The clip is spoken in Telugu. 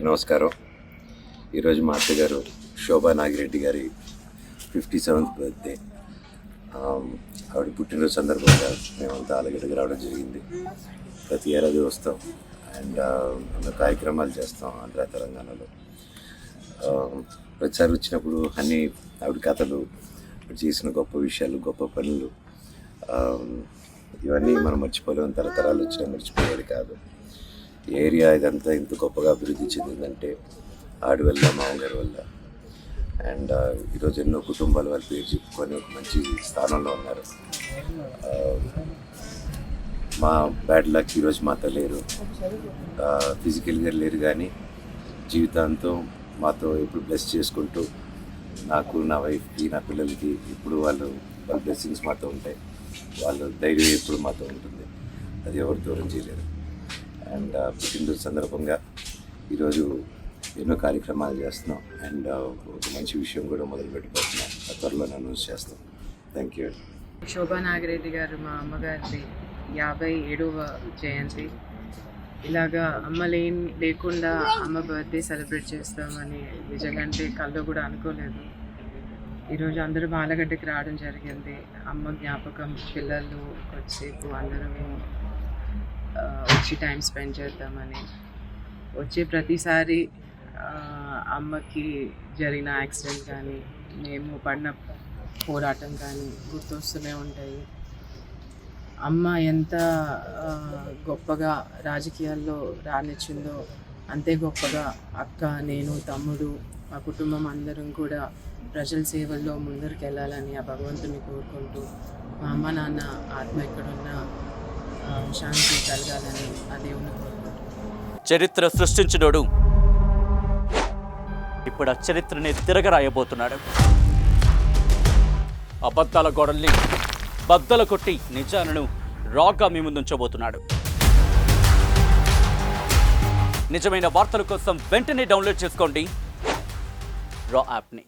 నమస్కారం. ఈరోజు మా అత్తగారు శోభా నాగిరెడ్డి గారి 57th బర్త్డే. ఆవిడ పుట్టినరోజు సందర్భంగా మేమంతా ఆలగడ్డకు రావడం జరిగింది. ప్రతి ఏడాది వస్తాం అండ్ ఎన్నో కార్యక్రమాలు చేస్తాం ఆంధ్ర తెలంగాణలో. ప్రతిసారి వచ్చినప్పుడు అన్ని ఆవిడ కథలు, చేసిన గొప్ప విషయాలు, గొప్ప పనులు, ఇవన్నీ మనం మర్చిపోలేము. తరతరాలు వచ్చినా మర్చిపోయేది కాదు. ఏరియా ఇదంతా ఇంత గొప్పగా అభివృద్ధి చెందిందంటే ఆడి వల్ల, మామగారి వల్ల. అండ్ ఈరోజు ఎన్నో కుటుంబాలు వాళ్ళ పేరు చెప్పుకొని ఒక మంచి స్థానంలో ఉన్నారు. మా బ్యాడ్ లక్ ఈరోజు మాతో లేరు, ఫిజికల్గా లేరు, కానీ జీవితాంతం మాతో ఇప్పుడు బ్లెస్ చేసుకుంటూ నాకు, నా వైఫ్కి, నా పిల్లలకి ఇప్పుడు వాళ్ళ బ్లెస్సింగ్స్ మాతో ఉంటాయి. వాళ్ళ ధైర్యం ఎప్పుడు మాతో ఉంటుంది. అది ఎవరు దూరం చేయలేరు. అండ్ పుట్టినరోజు సందర్భంగా ఈరోజు ఎన్నో కార్యక్రమాలు చేస్తున్నాం అండ్ ఒక మంచి విషయం కూడా మొదలు పెట్టిపోతున్నాం. త్వరలో అనౌన్స్ చేస్తాం. Thank you. శోభా నాగిరెడ్డి గారు మా అమ్మగారిది 57వ జయంతి. ఇలాగా అమ్మ లేకుండా అమ్మ బర్త్డే సెలబ్రేట్ చేస్తామని నిజంగానే కల్లో కూడా అనుకోలేదు. ఈరోజు అందరూ బాలగడ్డకి రావడం జరిగింది. అమ్మ జ్ఞాపకం, పిల్లలు కొద్దిసేపు అందరము వచ్చి టైం స్పెండ్ చేద్దామని. వచ్చే ప్రతిసారి అమ్మకి జరిగిన యాక్సిడెంట్ కానీ, మేము పడిన పోరాటం కానీ గుర్తొస్తూనే ఉంటాయి. అమ్మ ఎంత గొప్పగా రాజకీయాల్లో రాణించిందో అంతే గొప్పగా అక్క, నేను, తమ్ముడు, మా కుటుంబం అందరం కూడా ప్రజల సేవల్లో ముందరికి వెళ్ళాలని ఆ భగవంతుని కోరుకుంటూ, మా అమ్మ నాన్న ఆత్మ ఎక్కడున్నా శాంతి కలగాలని ఆ దేవుని కోరుకుంటున్నాను. చరిత్ర సృష్టించినోడు ఇప్పుడు ఆ చరిత్రని తిరగరాయబోతున్నాడు. అబద్ధాల గోడల్ని బద్దలు కొట్టి నిజాలను రాగా మీ ముందుంచబోతున్నాడు. నిజమైన వార్తల కోసం వెంటనే డౌన్లోడ్ చేసుకోండి రా యాప్ని.